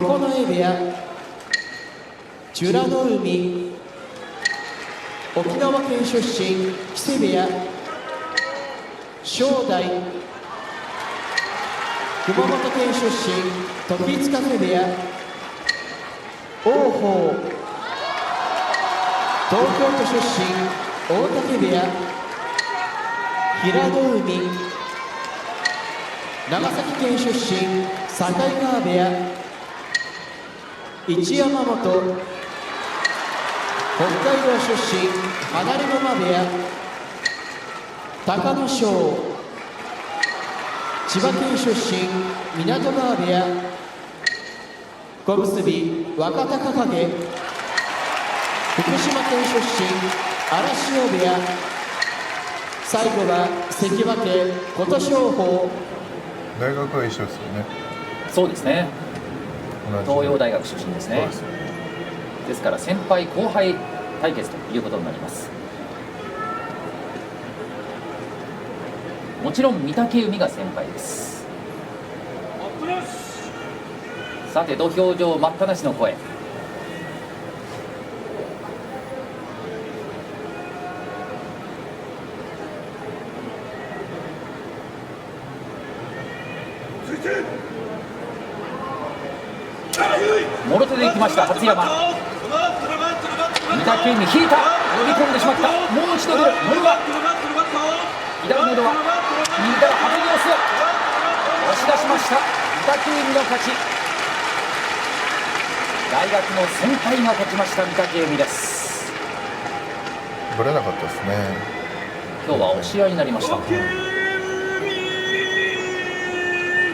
九重部屋、美ノ海、沖縄県出身木瀬部屋、正代、熊本県出身時津風部屋、王鵬、東京都出身大嶽部屋、平戸海、長崎県出身境川部屋、一山本、北海道出身放駒部屋、隆の勝、千葉県出身湊川部屋、小結若隆景、福島県出身荒汐部屋、最後は関脇琴勝峰。大学は一緒ですよね。そうですね。同じ東洋大学出身ですね。そうですね。ですから先輩後輩対決ということになります。もちろん御嶽海が先輩です。さて土俵上待ったなしの声。もろ手で行きました初山。御嶽海引いた、呼び込んでしまった。もう一度出る森は左のドア、右から羽振りをする、押し出しました。御嶽海の勝ち。大学の先輩が勝ちました。御嶽海です。ぶれなかったですね。今日は押し合いになりました。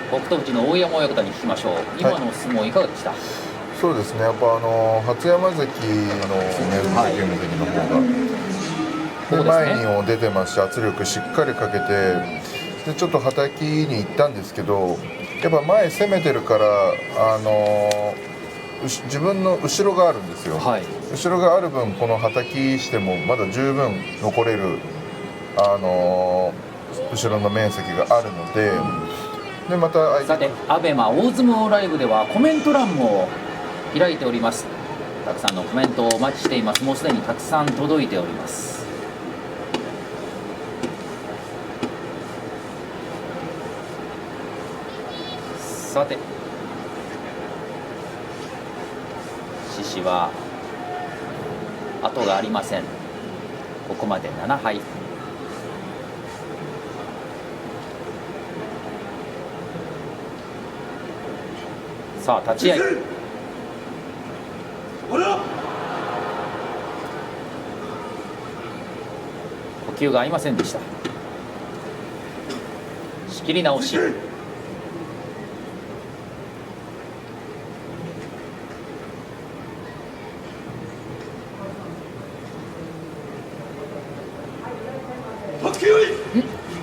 北勝富士の大山親方に聞きましょう。今の相撲いかがでした？そうですね。やっぱ初山関のね、御嶽海関の方が、前にも出てますし、圧力しっかりかけて、でちょっとはたきに行ったんですけど、やっぱ前攻めてるから、自分の後ろがあるんですよ。はい、後ろがある分、このはたきしてもまだ十分残れる、後ろの面積があるので。でまたさて、アベマ大相撲ライブではコメント欄も開いております。たくさんのコメントをお待ちしています。もうすでにたくさん届いております。さて、獅司は後がありません。ここまで7敗。さあ立ち合い、呼吸が合いませんでした。仕切り直し。ふ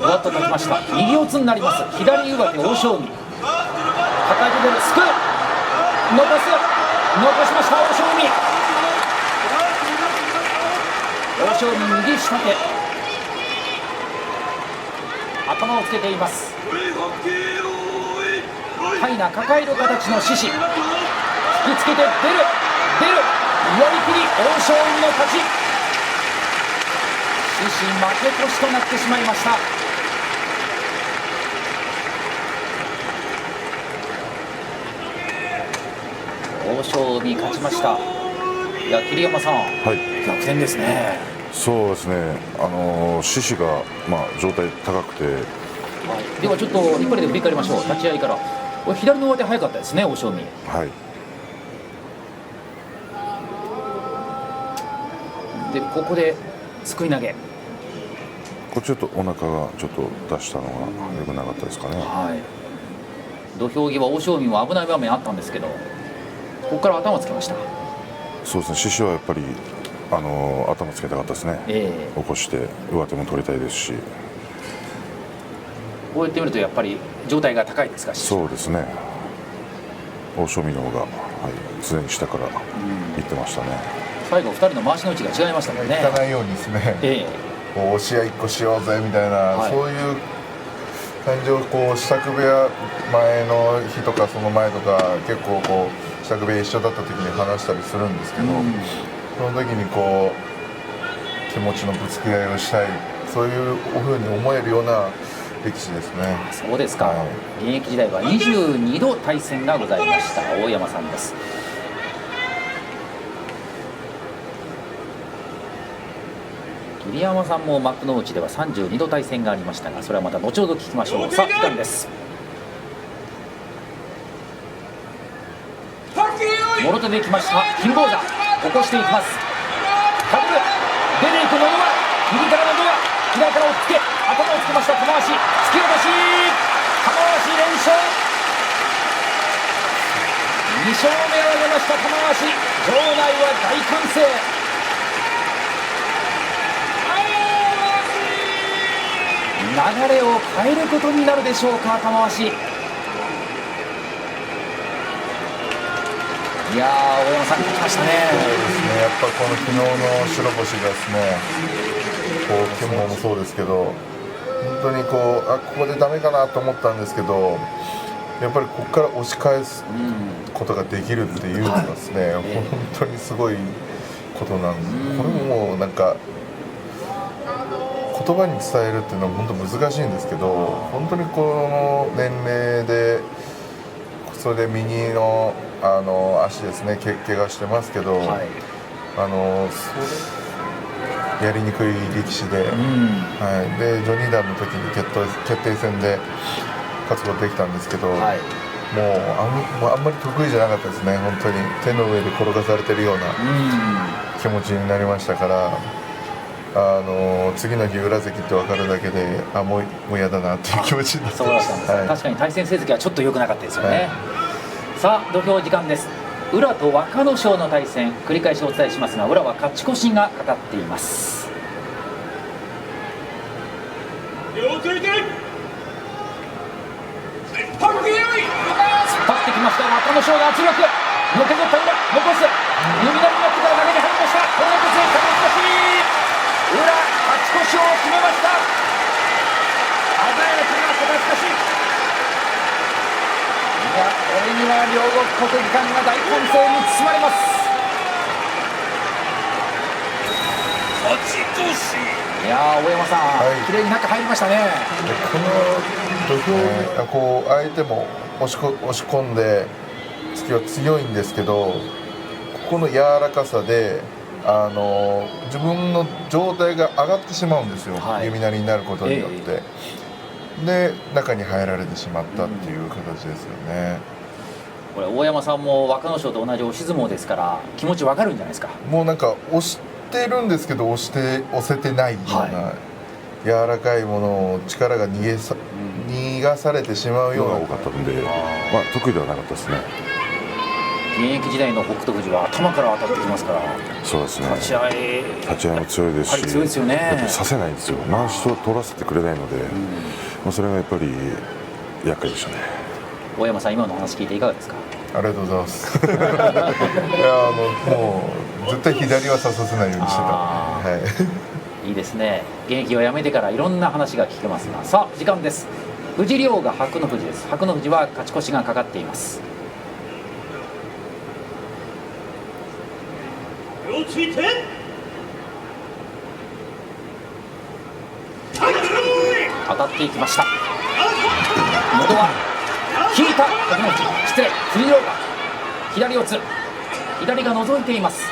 わっと立ちました。右四つになります。左上手大正海、抱えて出る、すくう、残しました大正海。大正海右下手、頭をつけています。かいな抱える形の獅司、引きつけて出る、寄り切り、大正海の勝ち。獅司負け越しとなってしまいました。大正海勝ちました。いや、桐山さん、はい、逆転ですね。そうですね。獅司が状態高くて、はい、ではちょっと一発で振り返りましょう。立ち合いから、これ左の上手早かったですね、大正海。はい。でここですくい投げ。これちょっとお腹がちょっと出したのが良くなかったですかね。はい。土俵際大正海も危ない場面あったんですけど、ここから頭つけました。そうですね。獅司はやっぱり頭つけたかったですね。起こして上手も取りたいですし。こうやってみるとやっぱり状態が高いですか？そうですね。大正海の方が、常に下から行ってましたね。最後2人の回しの位置が違いましたもんね。行かないようにですね、こう押し合いっこしようぜみたいな、そういう感情こう支度部屋前の日とかその前とか結構こう支度部屋一緒だった時に話したりするんですけど、その時にこう気持ちのぶつけ合いをしたい、そういうふうに思えるような力士ですね。そうですか、はい、現役時代は22度対戦がございました大山さんです。桐山さんも幕内では32度対戦がありましたが、それはまた後ほど聞きましょう。さあ時間です。もろ手でいきました金峰山、起こしていきます。かぶる、出ていくのど輪、右からのど輪、左から押っつけ、頭をつけました玉鷲、突き落とし、玉鷲連勝、2勝目を挙げました玉鷲、場内は大歓声。流れを変えることになるでしょうか玉鷲。いやー大山さん、勝ちましたね。そうですね、やっぱこの昨日の白星がですね、こう金峰もそうですけど、本当にここでダメかなと思ったんですけど、やっぱりここから押し返すことができるっていうのがですね、本当にすごいことなんです。これももうなんか言葉に伝えるっていうのは本当難しいんですけど、本当にこの年齢でそれで右の足ですね、怪我してますけど、はい、やりにくい力士で、はい、で序二段の時に決定戦で勝つことできたんですけど、はい、もうあんまり得意じゃなかったですね。本当に手の上で転がされてるような気持ちになりましたから、次の日裏関って分かるだけでもう嫌だなっていう気持ちになってそうだったんです、はい、確かに対戦成績はちょっと良くなかったですよね、はい、さあ土俵時間です。宇良と若の勝の対戦、繰り返しお伝えしますが、宇良は勝ち越しがかかっています。突っ張ってきました若の勝の圧力、のけぞった宇良、残す弓なりになってから投げに入りました。これで勝ち越し、宇良勝ち越しを決めました。鮮やかな勝ち越し。いや、これには両国国技館が大歓声に包まれます。勝ち越し。いや大山さん、はい、綺麗に中入りましたね。この土俵、こう相手も押し込んで突きは強いんですけど、ここの柔らかさで自分の状態が上がってしまうんですよ、はい、弓なりになることによって、で中に入られてしまったっていう形ですよね。これ大山さんも若の勝と同じ押し相撲ですから気持ちわかるんじゃないですか。もうなんか押してるんですけど押せてないような、はい、柔らかいものを力が逃がされてしまうような多かったので、得意ではなかったですね。現役時代の北斗富士は頭から当たってきますから。そうですね、立ち合いも強いですし、強いですよね。やっぱりさせないんですよ、まわしを取らせてくれないので、それがやっぱり厄介でしたね。大山さん、今の話聞いていかがですか。ありがとうございますいやもう絶対左はさせないようにしてた、はい、いいですね。現役を辞めてからいろんな話が聞けますが、さあ時間です。藤亮が白の富士です。白の富士は勝ち越しがかかっています。当たっていきました。元は引いた白の富士、失礼、藤亮が左四つ、左が覗いています。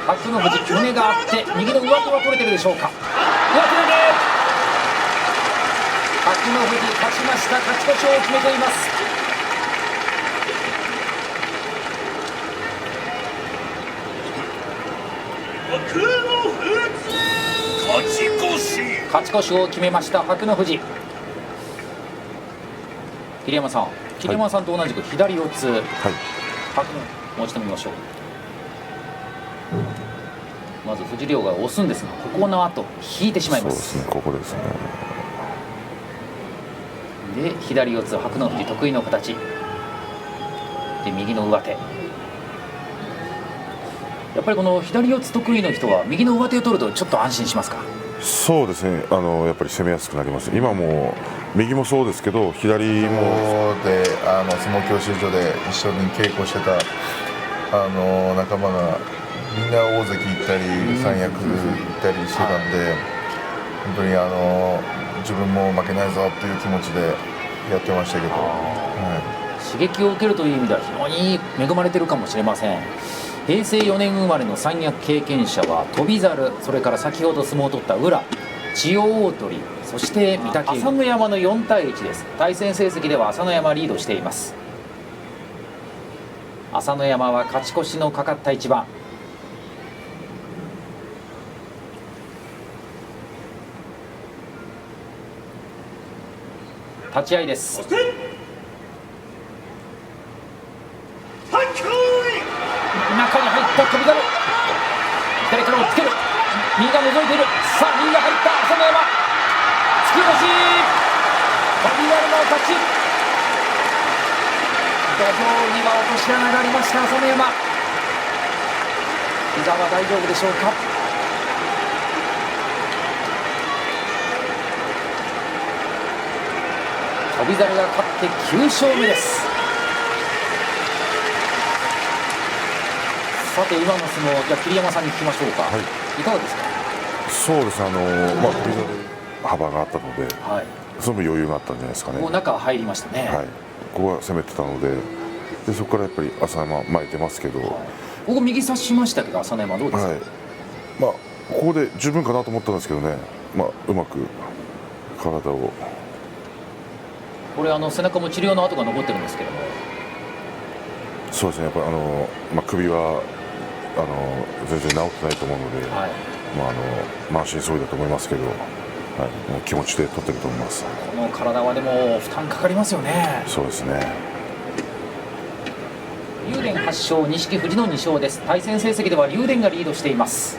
白の富士、胸があって右の上手は取れてるでしょうか。上手投げ、白の富士勝ちました。勝ち越しを決めています。勝ち越しを決めました白の富士。桐山さん、桐山さんと同じく左四つ、はい、白のもう一度見ましょう。まず藤亮が押すんですが、ここの後引いてしまいます。そうですね、ここですね。で左四つ、白の富士得意の形で右の上手。やっぱりこの左四つ得意の人は右の上手を取るとちょっと安心しますか。そうですね、やっぱり攻めやすくなります。今も右もそうですけど左もで相撲教習所で一緒に稽古してた仲間がみんな大関行ったり三役行ったりしてたんで、本当に自分も負けないぞっていう気持ちでやってましたけど、刺激を受けるという意味では非常に恵まれてるかもしれません。平成4年生まれの三役経験者は翔猿、それから先ほど相撲を取った宇良、千代鳳、そして御嶽海、朝乃山の4対1です。対戦成績では朝乃山リードしています。朝乃山は勝ち越しのかかった一番。立ち合いです。中に入った翔猿、左から押っつける、右が覗いている、さあ右が入った朝乃山、突き押し、翔猿の勝ち。土俵には落とし穴がありました朝乃山。膝は大丈夫でしょうか。翔猿が勝って9勝目です。さて今の相撲、じゃあ桐山さんに聞きましょうか。いかがですか。そうですね、幅があったので、その分余裕があったんじゃないですかね。もう中入りましたね。ここは攻めてたので、そこからやっぱり朝山前出ますけど、ここ右差しましたけど朝乃山どうですか。ここで十分かなと思ったんですけどね、うまく体を。これ背中も治療の跡が残ってるんですけども。そうですね、やっぱり首は全然治ってないと思うので、回し急いだと思いますけど、もう気持ちで取ってると思います。この体はでも負担かかりますよね。そうですね。竜電8勝、錦富士の2勝です。対戦成績では竜電がリードしています。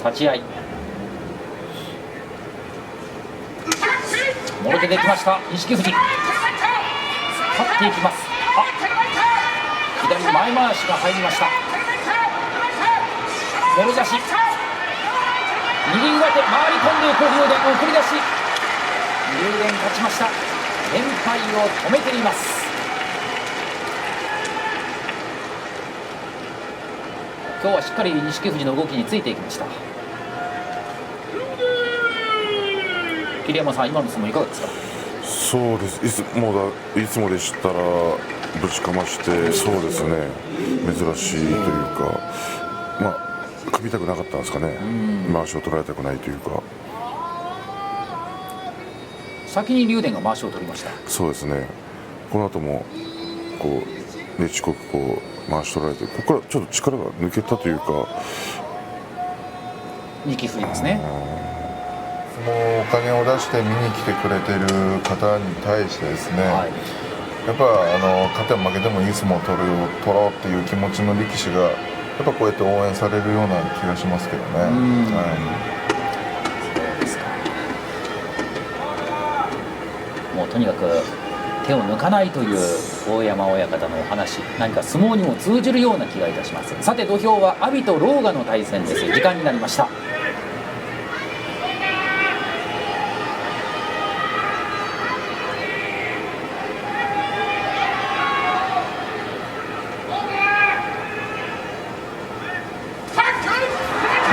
立ち合い、もろ手できました錦富士、勝っていきます。左前回しが入りました。もろ差し、右上手回り込んでいく竜電、送り出し、竜電勝ちました。連敗を止めています。今日はしっかり錦富士の動きについていきました。桐山さん、今の相撲いかがですか。そうです、いつもでしたらぶちかまして、そうですね、珍しいというか、組みたくなかったんですかね。回しを取られたくないというか。先に竜電が回しを取りました。そうですね。この後もねちこく回し取られて、ここからちょっと力が抜けたというか。2期振りますね。もうお金を出して見に来てくれてる方に対してですね、やっぱ勝ても負けてもいい相撲を取ろうっていう気持ちの力士がやっぱこうやって応援されるような気がしますけどね。そうですか。もうとにかく手を抜かないという大山親方のお話、何か相撲にも通じるような気がいたします。さて土俵は阿炎と狼雅の対戦です。時間になりました。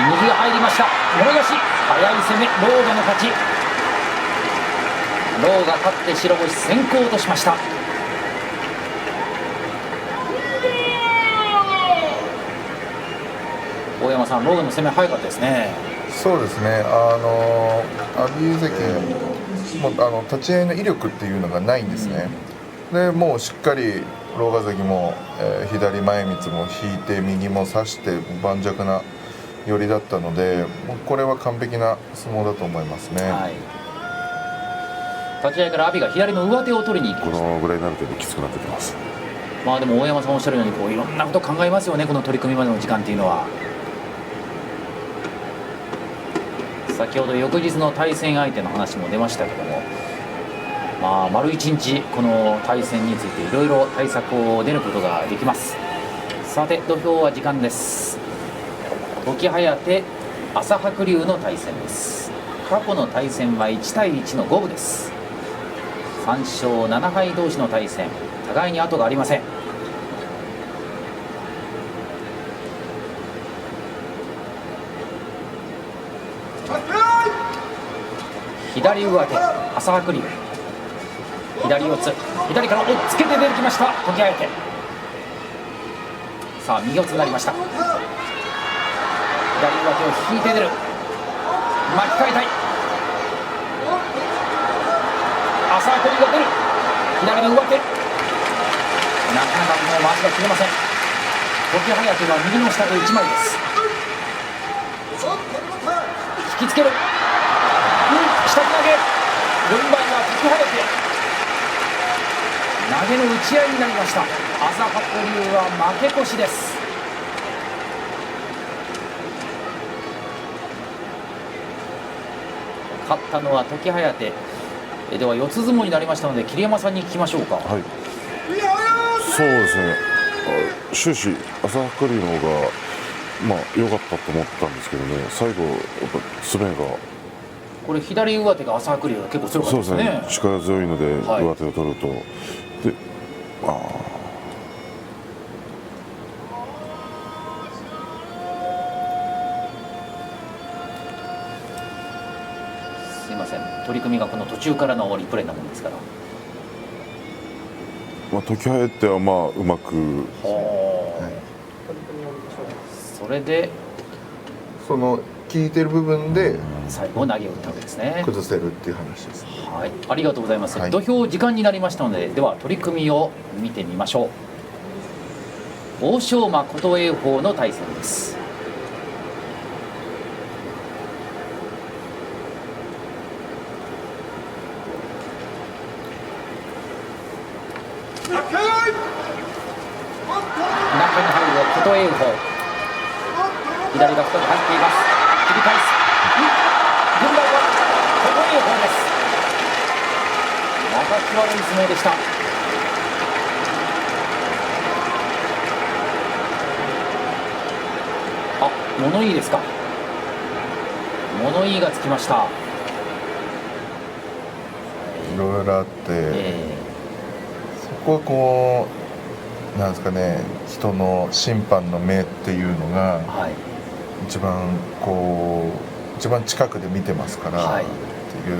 右が入りました。もろ差し、速い攻め、狼雅の勝ち。狼雅勝って白星先行としました。大山さん、狼雅の攻め早かったですね。そうですね、阿炎関も立ち合いの威力っていうのがないんですね。でもうしっかり狼雅関も、左前みつも引いて右も差して盤石な寄りだったので、もうこれは完璧な相撲だと思いますね。立ち合いから阿炎が左の上手を取りに行きました。このぐらいになるときつくなってきます。でも大山さんおっしゃるようにいろんなこと考えますよね、この取組までの時間っていうのは。先ほど翌日の対戦相手の話も出ましたけども、丸1日この対戦についていろいろ対策を練ることができます。さて土俵は時間です。時疾風朝白龍の対戦です。過去の対戦は1対1の五分です。3勝7敗同士の対戦、互いに後がありません。左上手朝白龍、左四つ、左から押っつけて出てきました時疾風。さあ右四つになりました。左上手を引いて出る、巻き替えたい。朝白龍が出る、左の上手、なかなかもう回しが切れません。時疾風は右の下と1枚です。引きつける、下手投げ、軍配は時疾風、投げの打ち合いになりました。朝白龍は負け越しです。勝ったのは時疾風では四つ相撲になりましたので桐山さんに聞きましょうか。はい、そうですね、終始朝白龍の方が良かったと思ったんですけどね、最後やっぱ詰めがこれ左上手が朝白龍が結構強かったですね。そうですね、力強いので上手を取ると、ですいません、取り組みがこの途中からのリプレイなもんですから、時疾風はうまく、それでその効いてる部分で最後投げを打ったわけですね。崩せるっていう話です。はい、ありがとうございます、はい、土俵時間になりましたので、では取り組みを見てみましょう。欧勝馬琴栄鵬の対戦です。中に入る琴栄鵬、左が深く入っています。切り返す、軍配は琴栄鵬です。また際どい相撲でした。物言いですか。物言いがつきました。いろいろあって、そこはこうなんですかね、人の審判の目っていうのが、一番一番近くで見てますから、っていう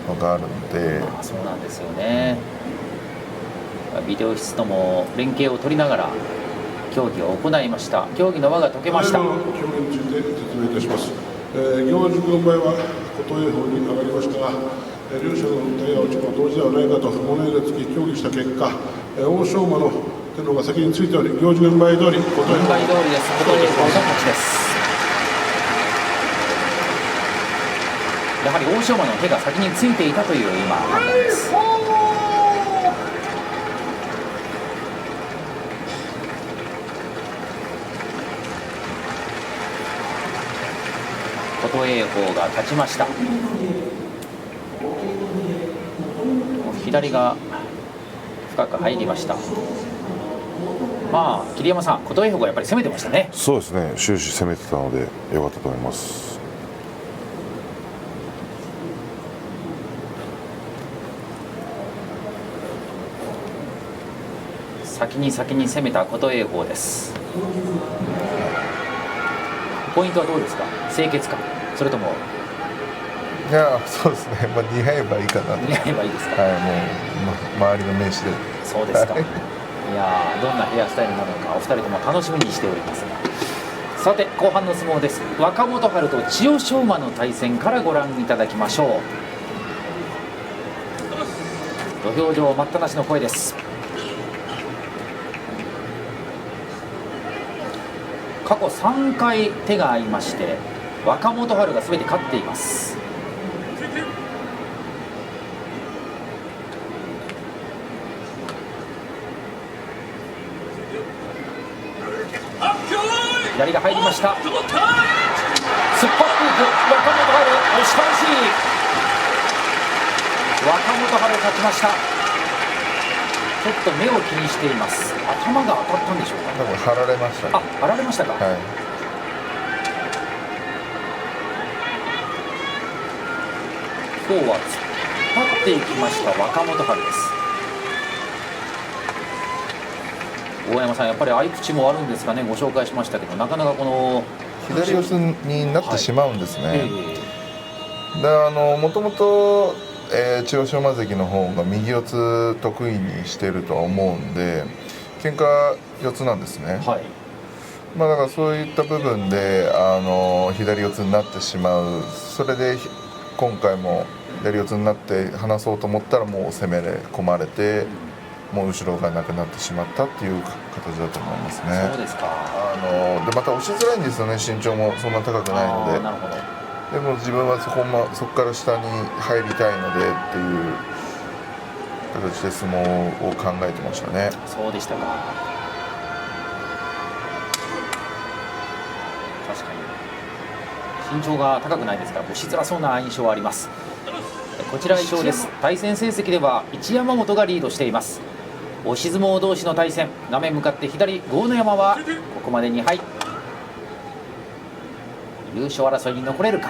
のがあるので、そうなんですよね。ビデオ室とも連携を取りながら競技を行いました。競技の輪が解けました。競技について説明いたします。行司軍配は琴栄鵬に上がりましたが、両者の手が落ちも同時ではないかと物言いがつき協議した結果、欧勝馬の手の方が先についており、行司軍配通り琴栄鵬、軍配通りです。琴栄鵬の勝ちです。やはり欧勝馬の手が先についていたという今判断です。琴栄鵬が勝ちました。左が深く入りました。桐山さん、琴栄鵬がやっぱり攻めてましたね。そうですね、終始攻めてたので良かったと思います。先に攻めた琴栄鵬です。ポイントはどうですか。清潔か、それともいや、そうですね、似合えばいいかなと。似合えばいいですか。はい、もう、周りの名刺で。そうですか。いやどんなヘアスタイルなのかお二人とも楽しみにしておりますが、さて後半の相撲です。若元春と千代翔馬の対戦からご覧いただきましょう。土俵上待ったなしの声です。過去3回手が合いまして若元春が全て勝っています。左が入りました。突っ張っていく若元春、押し倒し。本春勝ちました。ちょっと目を気にしています。頭が当たったんでしょうか。多分張られましたね。張られましたか。はい。今日は突っ張っていきました若元春です。大山さん、やっぱり合い口もあるんですかね。ご紹介しましたけど、なかなかこの左四つになってしまうんですね。はいでもともと千代翔馬関の方が右四つ得意にしているとは思うんで、喧嘩四つなんですね。はい、まあだからそういった部分で左四つになってしまう。それで今回も左四つになって離そうと思ったらもう攻め込まれて、もう後ろがなくなってしまったっていう形だと思いますね。そうですか。でまた押しづらいんですよね。身長もそんな高くないので。なるほど。でも自分はそこから下に入りたいのでっていう形で相撲を考えてましたね。そうでしたか。確かに身長が高くないですから押しづらそうな印象はあります。こちら一勝です。対戦成績では一山本がリードしています。押し相撲同士の対戦、画面向かって左豪ノ山はここまで2敗、優勝争いに残れるか。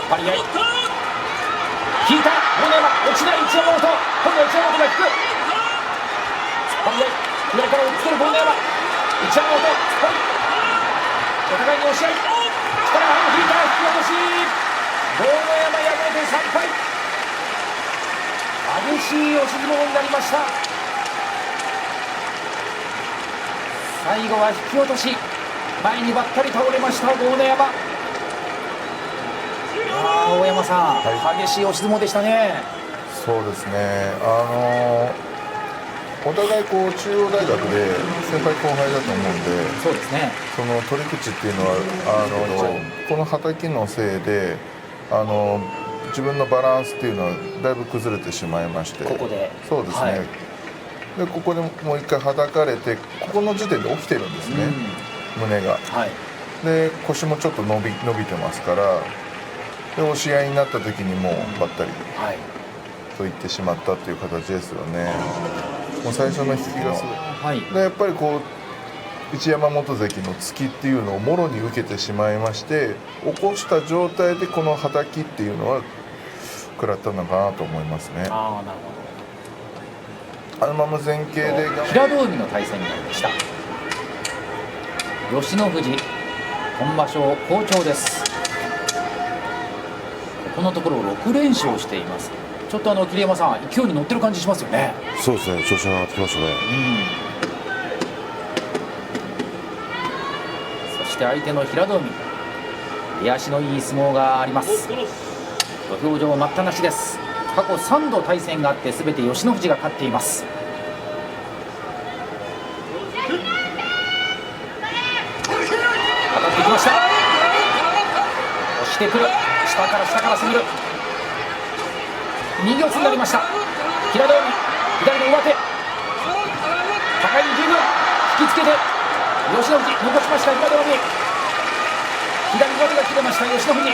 突っ張り合い、引いた豪ノ山、落ちない一山本、今度は一山本が引く。突っ張り合い、左から追いつける豪ノ山、一山本、突っ張り、お互いに押し合い、力が入る、引いた、引き落とし、豪ノ山敗れて3敗。激しい押し相撲になりました。最後は引き落とし、前にばったり倒れました豪ノ山。大山さん、激しい押し相撲でしたね。そうですね。お互い中央大学で先輩後輩だと思うんで、そうですね。その取り口っていうのはこのはたきのせいで自分のバランスっていうのはだいぶ崩れてしまいまして、ここでそうですね、はい、でここでもう一回はたかれて、ここの時点で起きてるんですね、胸が。はい、で腰もちょっと伸びてますから、で押し合いになった時にもうばったりはいといってしまったっていう形ですよね。もう最初の引きがすごい、はい、でやっぱり一山本関の突きっていうのをもろに受けてしまいまして、起こした状態でこのはたきっていうのは食らったのかなと思いますね。なるほあのまま前傾でど。平戸海の対戦になりました。吉野富士、今場所好調です。このところ6連勝しています。ちょっと桐山さん、勢いに乗ってる感じしますよね。そうですね、調子が上がってきましたね。そして相手の平戸海、出足のいい相撲があります。土俵上待ったなしです。過去3度対戦があって全て吉野富士が勝っています。当たってきました。押してくる、下から攻める、右四つになりました。平戸海、左の上手、高いに十分引きつけて吉野富士、残しました平戸海、左上手が切れました吉野富士、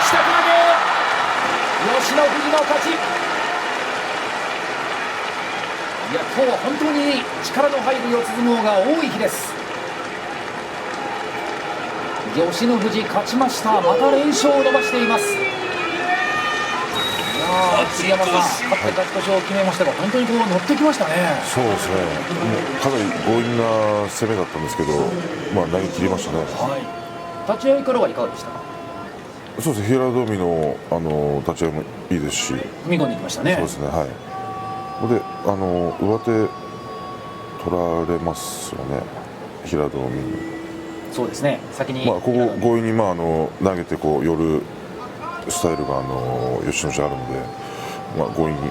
下手投げ、吉野富士の勝ち。いや、今日は本当に力の入る四つ相撲が多い日です。吉野富士勝ちました。また連勝を伸ばしています。栗山さん、勝って勝ち越しを決めましたが、本当に乗ってきましたね。そうですね、もうかなり強引な攻めだったんですけど、投げ切りましたね。立ち合いからはいかがでしたか。そうですね、平戸海の立ち合いもいいですし、踏み込んできましたね。そうですね、はい。で上手取られますよね、平戸海に。そうですね、先にここ強引に投げて寄るスタイルが吉野氏あるので、強引に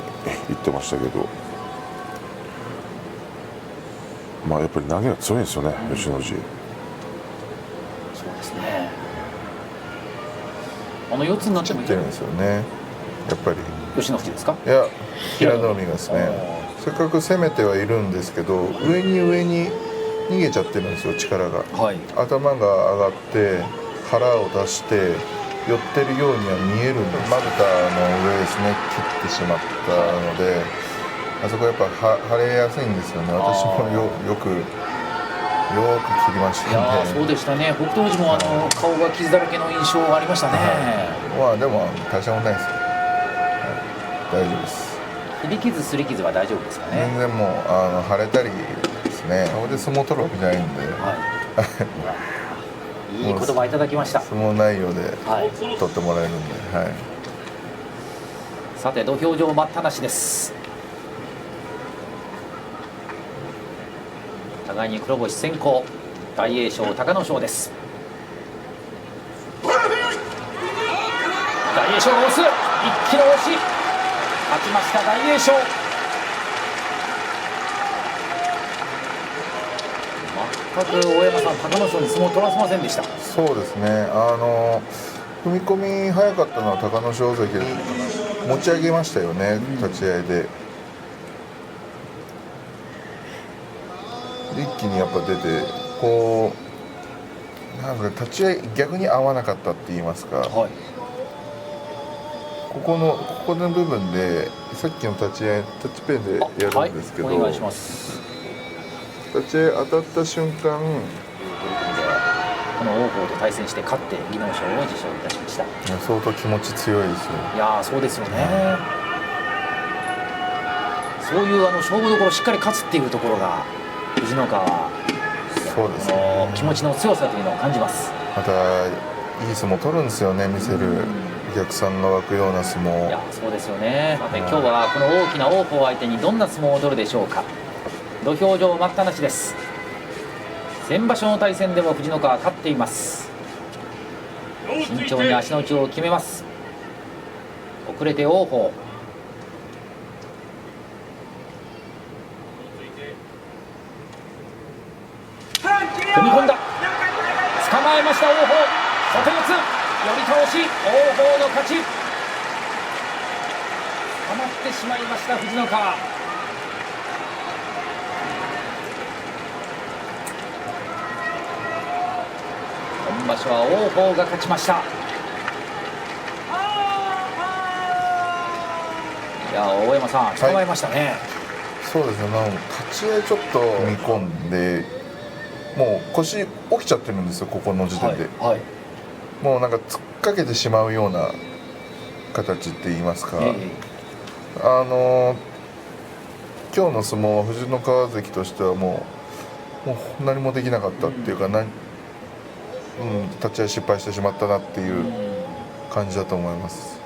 いってましたけど、やっぱり投げが強いんですよね、吉野氏。そうですね、四つになってもいいるんですよね、やっぱり。吉野富士ですか。いや、平戸海がですね、せっかく攻めてはいるんですけど、上に逃げちゃってるんですよ、力が。はい頭が上がって腹を出して寄ってるようには見えるんです。まぶたの上ですね、切ってしまったので、あそこやっぱ腫れやすいんですよね。私もよく切りましいやたーそうね。でしたね。北勝富士も顔が傷だらけの印象がありましたね。まあでも大したことないですよ、大丈夫です。切り傷すり傷は大丈夫ですかね。全然もう腫れたりですね、顔で相撲取るわけじゃないんで、はいいい言葉いただきました。相撲内容ではい取ってもらえるんで、はい。さて土俵上待ったなしです。互いに黒星先行、大栄翔隆の勝です。大栄翔が押す、一気の押し、勝ちました大栄翔。全く大山さん、隆の勝に相撲を取らせませんでした。そうですね、踏み込み早かったのは隆の勝関で持ち上げましたよね、立ち合いで。一気にやっぱ出て、こうなんか立ち合い逆に合わなかったって言いますか、はい、ここの部分でさっきの立ち合いタッチペンでやるんですけど、はい、お願いします。立ち合い当たった瞬間、この王鵬と対戦して勝って技能賞を受賞いたしました。相当気持ち強いですよ。いやーそうですよね。そういう勝負どころしっかり勝つっていうところが藤ノ川はそうですね、気持ちの強さというのを感じます。またいい相撲取るんですよね、見せるお客さんが湧くような相撲。いやそうですよね。さて今日はこの大きな王鵬相手にどんな相撲を取るでしょうか。土俵上待ったなしです。先場所の対戦でも藤ノ川勝っています。慎重に足の内を決めます。遅れて王鵬、踏み込んだ、捕まえました王鵬、外四つ、寄り倒し、王鵬の勝ち。捕まってしまいました藤ノ川。今場所は王鵬が勝ちました。いや大山さん、捕まえましたね。そうですね、立ち合いちょっと踏み込んで、もう腰起きちゃってるんですよ、ここの時点で。はい、もうなんか突っかけてしまうような形って言いますか、今日の相撲は藤ノ川関としてはもう何もできなかったっていうか、立ち合い失敗してしまったなっていう感じだと思います。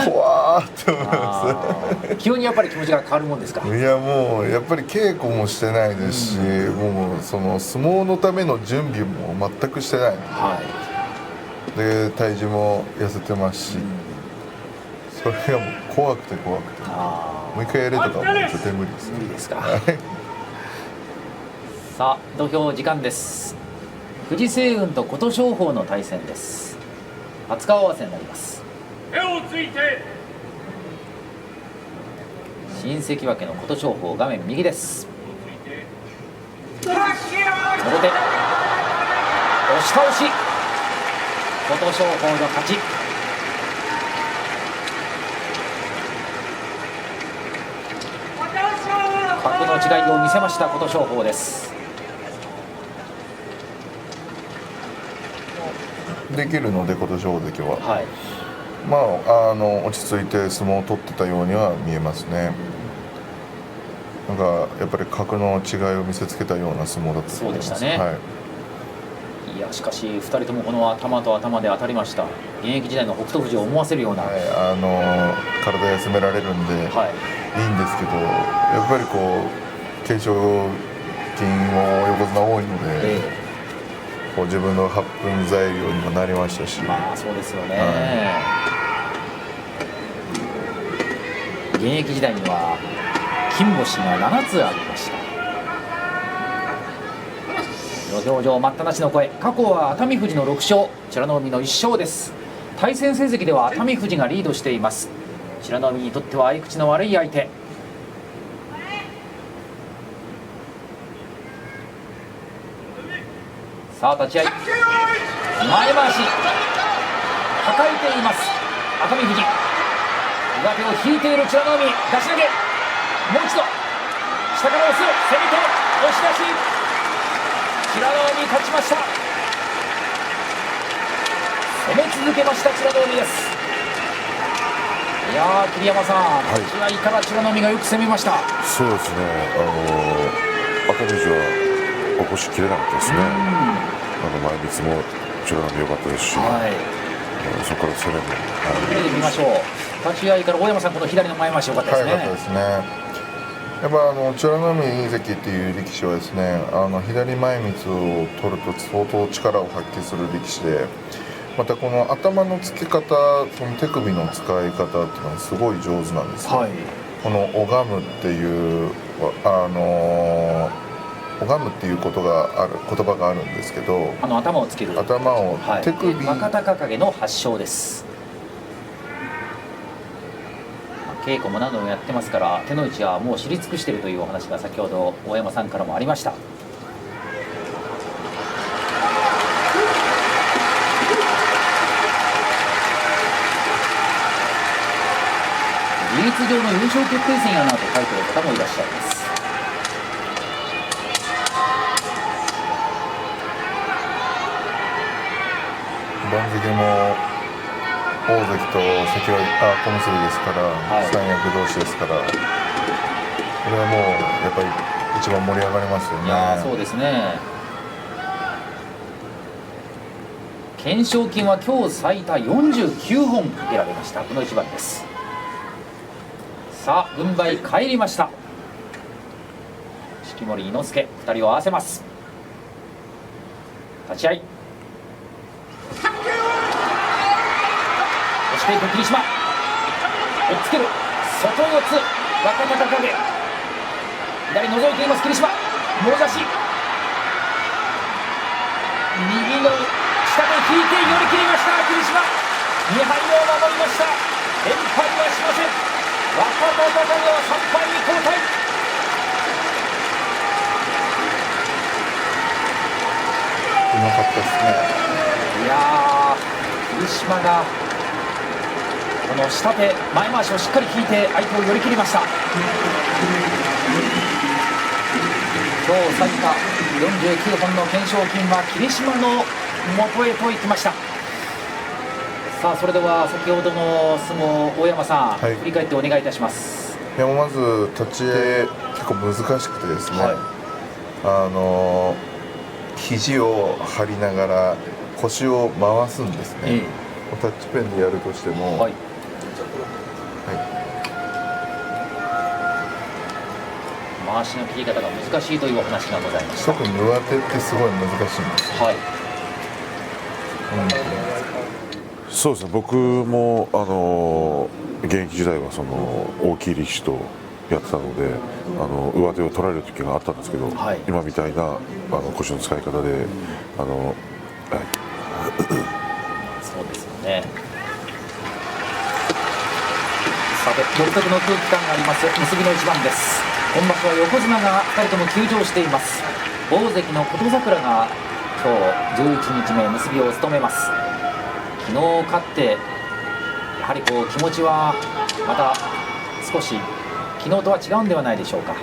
怖ーって思います急にやっぱり気持ちが変わるもんですか。いやもうやっぱり稽古もしてないですし、もうその相撲のための準備も全くしてない、で体重も痩せてますし、それがもう怖くてもう一回やれとかも絶対無理です。無理ですか。さあ土俵時間です。藤青雲と琴勝峰の対戦です。初顔合わせになります。手をついて新関脇の琴勝峰、画面右です。タッチもろ手、押し倒し、琴勝峰の勝ち。格の違いを見せました琴勝峰です。できるので琴勝関は、はい、まあ落ち着いて相撲を取ってたようには見えますね。なんかやっぱり格の違いを見せつけたような相撲だったと思います。そうでしたね。はい、いやしかし2人ともこの頭と頭で当たりました。現役時代の北勝富士を思わせるような、体休められるんで、いいんですけど、やっぱりこう軽賞金も横綱多いので、こう自分の発奮材料にもなりましたし、まあそうですよね。現役時代には金星が7つありました。土俵上待ったなしの声。過去は熱海富士の6勝、美ノ海の1勝です。対戦成績では熱海富士がリードしています。美ノ海にとっては合い口の悪い相手。さあ立ち合い、前回し抱えています熱海富士。上手を引いている美ノ海、出し投げ、もう一度下から押す、攻めて押し出し、美ノ海勝ちました。攻め続けました美ノ海です。いやー、桐山さん、はい立ち合いから美ノ海がよく攻めました。そうですね、熱海富士は起こしきれなかったですね。前みつも美ノ海良かったですし、はい、そこから攻めも、見てみましょう。立ち合いから大山さん、この左の前回し良かったですね。早かったですね。やっぱ美ノ海関っていう力士はですね、左前みつを取ると相当力を発揮する力士で、またこの頭の付け方、その手首の使い方っていうのはすごい上手なんですよ。はい、この拝むっていう拝むっていう言葉があるんですけど、頭をつける、頭をはい、手首、若隆景の発祥です。稽古も何度もやってますから、手の内はもう知り尽くしているというお話が先ほど大山さんからもありました。事実上の優勝決定戦やなと書いている方もいらっしゃいます。番付も大関と関脇小結ですから、はい、三役同士ですから、これはもうやっぱり一番盛り上がりますよね。いやそうですね。懸賞金は今日最多49本かけられました、この一番です。さあ軍配返りました。式守伊之助、2人を合わせます。立ち合い、押していく霧島、押っつける、外四つ若隆景、左覗いています霧島、もろ差し、右の下で引いて寄り切りました霧島、2敗を守りました。連敗はしません。若隆景は3敗に後退。うまかったですね。いやー、霧島がこの下手前回しをしっかり引いて相手を寄り切りました。今日最多49本の懸賞金は霧島の元へと行きました。さあそれでは先ほどの相撲、大山さん、はい、振り返ってお願いいたします。いやまず立ち合い結構難しくてですね、はい、肘を張りながら腰を回すんですね、タッチペンでやるとしても、はい、回しの切り方が難しいというお話がございました。特に上手ってすごい難しいんですよ。はい、そうですね、僕も現役時代はその大きい力士とやってたので上手を取られる時があったんですけど、はい、今みたいな腰の使い方ではい、そうですよね。さて独特の空気感があります結びの一番です。今場所は横綱が2人とも休場しています。大関の琴櫻が今日11日目結びを務めます。昨日勝ってやはりこう気持ちはまた少し昨日とは違うんではないでしょうか。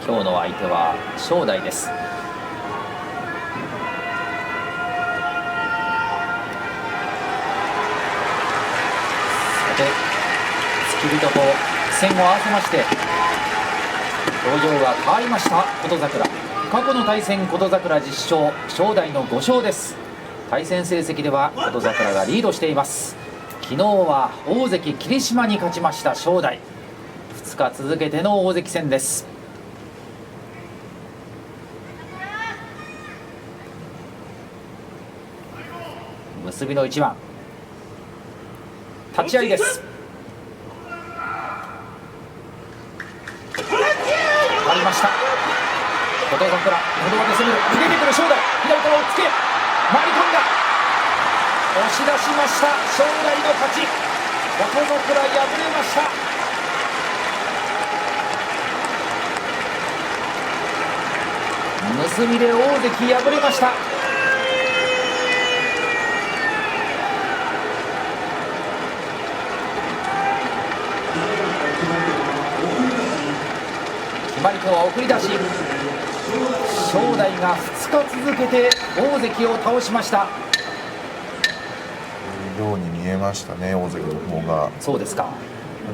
今日の相手は正代です。付き人と線を合わせまして表情が変わりました琴櫻。過去の対戦琴櫻10勝、正代の5勝です。対戦成績では琴櫻がリードしています。昨日は大関霧島に勝ちました正代。2日続けての大関戦です。結びの一番、立ち合いです。ありました琴櫻、喉輪で攻める、出てくる正代、左から押っつけ回り込んだ、押し出しました正代の勝ち。琴櫻敗れました。結びで大関敗れました。決まり手は送り出し。正代が2日続けて大関を倒しました。ように見えましたね、大関の方が。そうですか。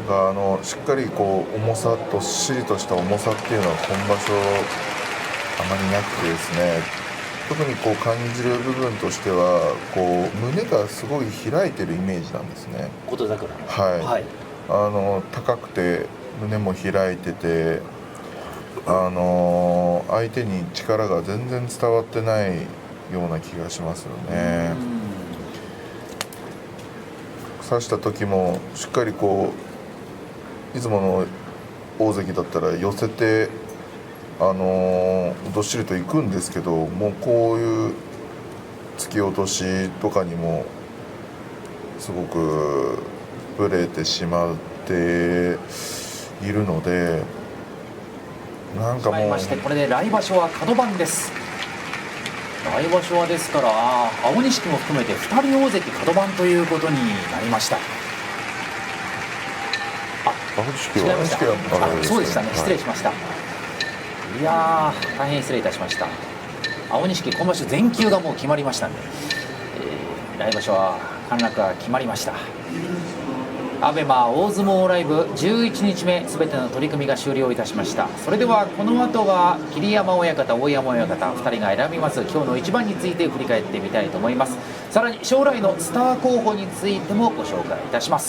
なんかしっかりこう重さ、どっしりとした重さっていうのは今場所あまりなくてですね、特にこう感じる部分としてはこう胸がすごい開いてるイメージなんですね。琴櫻。はい、はい。高くて胸も開いてて、相手に力が全然伝わってないような気がしますよね。刺した時もしっかりこういつもの大関だったら寄せてどっしりといくんですけど、もうこういう突き落としとかにもすごくぶれてしまっているので、なんかもうましてこれで来場所はカド番です。来場所はですから青錦も含めて2人大関カド番ということになりました。青錦違いました。はそうでしたね、はい失礼しました。いやー、大変失礼いたしました。青錦今場所全休がもう決まりましたんで、来場所は陥落が決まりました。アベマ大相撲ライブ11日目、すべての取り組みが終了いたしました。それではこの後は桐山親方、大山親方2人が選びます今日の一番について振り返ってみたいと思います。さらに将来のスター候補についてもご紹介いたします。